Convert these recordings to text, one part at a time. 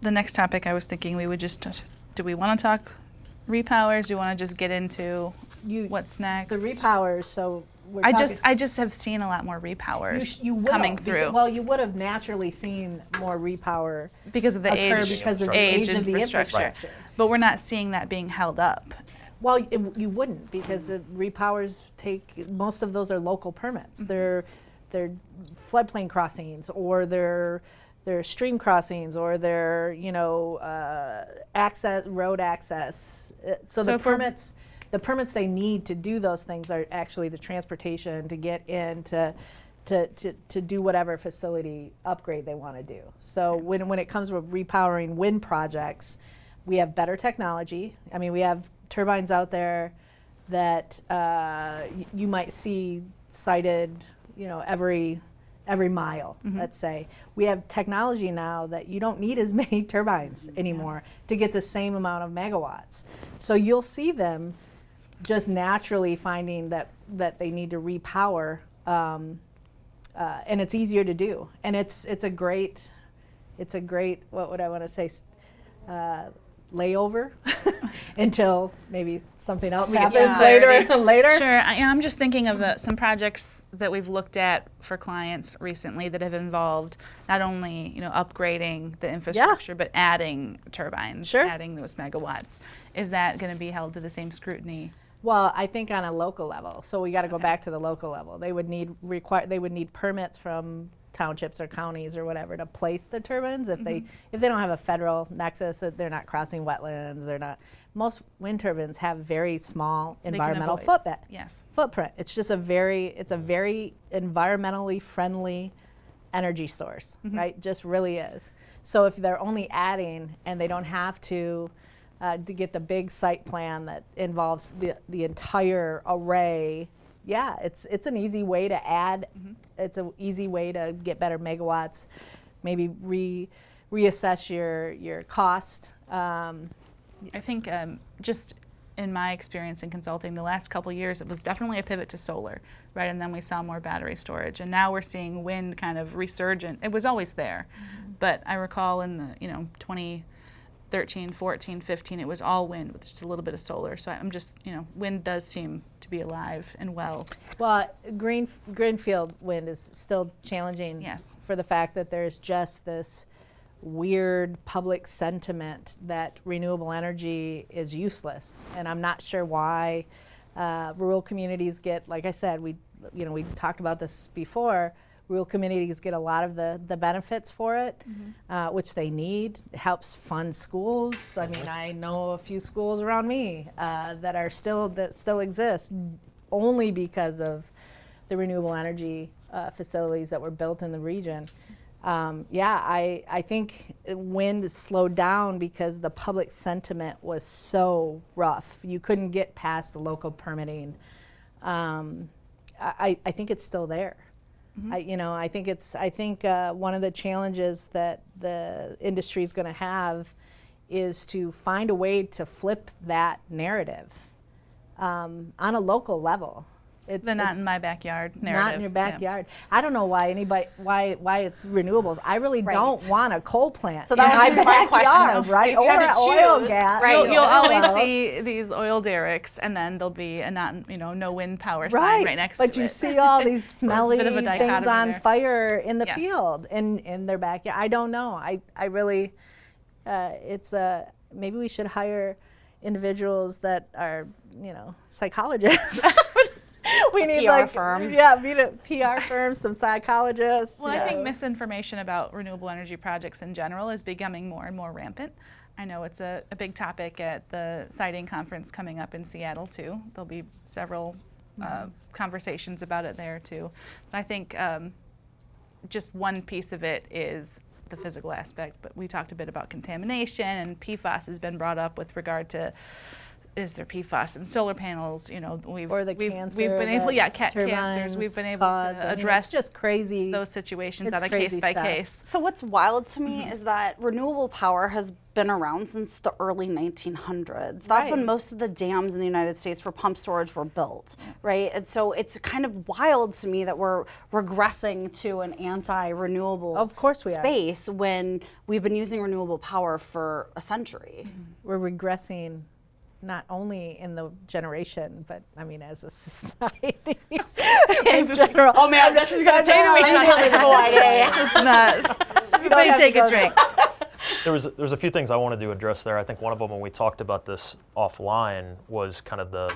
the next topic I was thinking we would just, do we want to talk repowers? Do you want to just get into what's next? The repowers, so we're I talking, just have seen a lot more repowers you will, coming through. Well, you would have naturally seen more repower because of the age, because of the age of the infrastructure. But we're not seeing that being held up. Well, you wouldn't, because the repowers most of those are local permits. They're floodplain crossings, or they're stream crossings, or they're road access. So the permits they need to do those things are actually the transportation to get in to do whatever facility upgrade they want to do. So when it comes with repowering wind projects, we have better technology. I mean, we have turbines out there that you might see sited, every mile, let's say. We have technology now that you don't need as many turbines anymore to get the same amount of megawatts. So you'll see them just naturally finding that they need to repower, and it's easier to do. And it's a great, what would I want to say, layover until maybe something else happens later. Sure. I'm just thinking of some projects that we've looked at for clients recently that have involved not only upgrading the infrastructure, but adding turbines, adding those megawatts. Is that going to be held to the same scrutiny? Well, I think on a local level. So we got to go back to the local level. They would need permits from townships or counties or whatever to place the turbines if they don't have a federal nexus, they're not crossing wetlands, they're not. Most wind turbines have very small environmental footprint. Yes. Footprint. It's just a very environmentally friendly energy source, right? Just really is. So if they're only adding and they don't have to get the big site plan that involves the entire array, it's an easy way to add. It's an easy way to get better megawatts, maybe reassess your cost. I think just in my experience in consulting, the last couple of years, it was definitely a pivot to solar, right? And then we saw more battery storage, and now we're seeing wind kind of resurgent. It was always there, but I recall in the 2013, 14, 15, it was all wind with just a little bit of solar. So I'm just, wind does seem to be alive and well. Well, greenfield wind is still challenging for the fact that there's just this weird public sentiment that renewable energy is useless. And I'm not sure why rural communities get, like I said, we talked about this before, rural communities get a lot of the benefits for it, which they need. It helps fund schools. I mean, I know a few schools around me that still exist only because of the renewable energy facilities that were built in the region. I think wind slowed down because the public sentiment was so rough. You couldn't get past the local permitting. I think it's still there. I think one of the challenges that the industry is going to have is to find a way to flip that narrative on a local level. It's not in my backyard narrative. Not in your backyard. I don't know why why it's renewables. I really don't want a coal plant. So that was my question, right? If you had to oil choose, gas. right? You'll always see these oil derricks, and then there'll be a no wind power sign right next to it. But you see all these smelly bit of a things on there. fire in the field in their backyard. I don't know. I really, maybe we should hire individuals that are psychologists. We need PR firm. Yeah, we need a PR firm, some psychologists. Well, I think misinformation about renewable energy projects in general is becoming more and more rampant. I know it's a big topic at the siting conference coming up in Seattle too. There'll be several conversations about it there too. But I think just one piece of it is the physical aspect, but we talked a bit about contamination, and PFAS has been brought up with regard to is there PFAS in solar panels? You know, we've or the we've cancer been able, turbines cancers. We've been able cause. to address it's just crazy. those situations It's on a crazy case by stuff. case. So what's wild to me is that renewable power has been around since the early 1900s. That's when most of the dams in the United States for pump storage were built, right? And so it's kind of wild to me that we're regressing to an anti-renewable Of course we are. space when we've been using renewable power for a century. We're regressing not only in the generation, but I mean as a society in general. Oh man, this is gonna take a week on high school. It's not. Everybody take a drink. There's a few things I wanted to address there. I think one of them, when we talked about this offline, was kind of the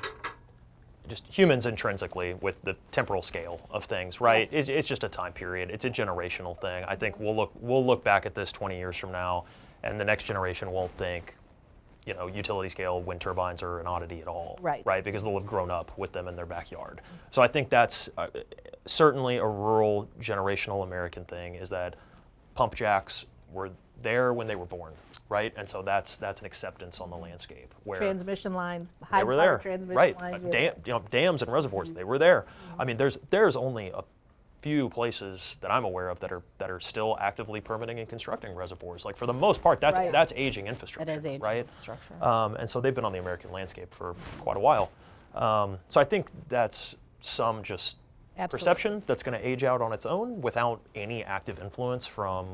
just humans intrinsically with the temporal scale of things, right? Yes. It's just a time period. It's a generational thing. I think we'll look back at this 20 years from now, and the next generation won't think, you know, utility scale wind turbines are an oddity at all, right? Because they'll have grown up with them in their backyard. So I think that's certainly a rural generational American thing, is that pump jacks were there when they were born, right? And so that's an acceptance on the landscape where transmission lines, they high were power there, transmission right? lines. Dams and reservoirs, they were there. I mean, there's only a few places that I'm aware of that are still actively permitting and constructing reservoirs. Like for the most part, that's aging infrastructure. It is aging infrastructure. And so they've been on the American landscape for quite a while. So I think that's some just perception that's going to age out on its own without any active influence from,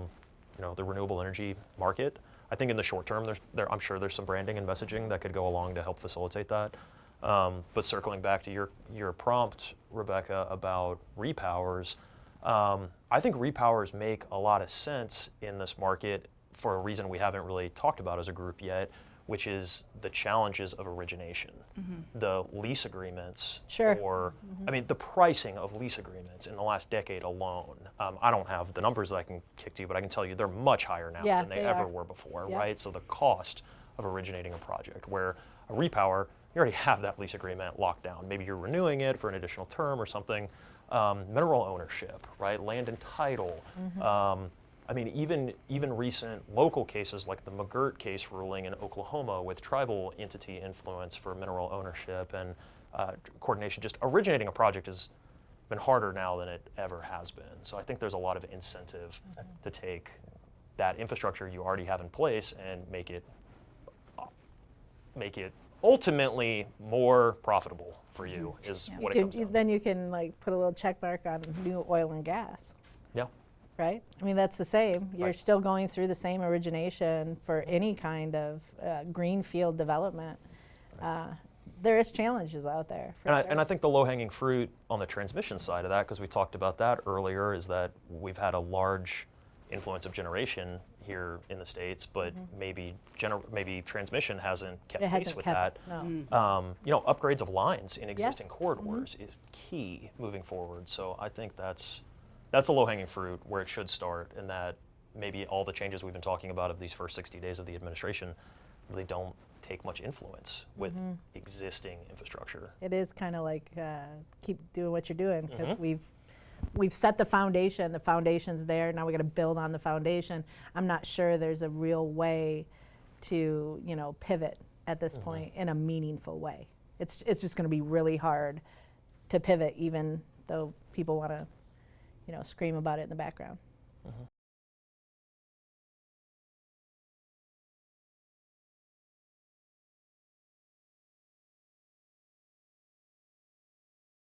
you know, the renewable energy market. I think in the short term, I'm sure there's some branding and messaging that could go along to help facilitate that. But circling back to your prompt, Rebecca, about repowers, I think repowers make a lot of sense in this market for a reason we haven't really talked about as a group yet, which is the challenges of origination. The lease agreements I mean, the pricing of lease agreements in the last decade alone, I don't have the numbers that I can kick to you, but I can tell you they're much higher now than they ever were before, right? So the cost of originating a project, where a repower, you already have that lease agreement locked down. Maybe you're renewing it for an additional term or something. Mineral ownership, right? Land and title. I mean, even recent local cases like the McGirt case ruling in Oklahoma with tribal entity influence for mineral ownership and coordination. Just originating a project has been harder now than it ever has been. So I think there's a lot of incentive to take that infrastructure you already have in place and make it ultimately more profitable for you is what it comes down to. Then you can like put a little check mark on new oil and gas. Yeah. Right? I mean, that's the same. You're still going through the same origination for any kind of greenfield development. There is challenges out there. And I think the low-hanging fruit on the transmission side of that, because we talked about that earlier, is that we've had a large influence of generation here in the States, but maybe transmission hasn't kept pace with that. No. You know, upgrades of lines in existing corridors is key moving forward. So I think that's the low-hanging fruit where it should start, and that maybe all the changes we've been talking about of these first 60 days of the administration really don't take much influence with existing infrastructure. It is kind of like keep doing what you're doing, because we've set the foundation. The foundation's there. Now we got to build on the foundation. I'm not sure there's a real way to, you know, pivot at this point in a meaningful way. It's just going to be really hard to pivot, even though people want to, you know, scream about it in the background.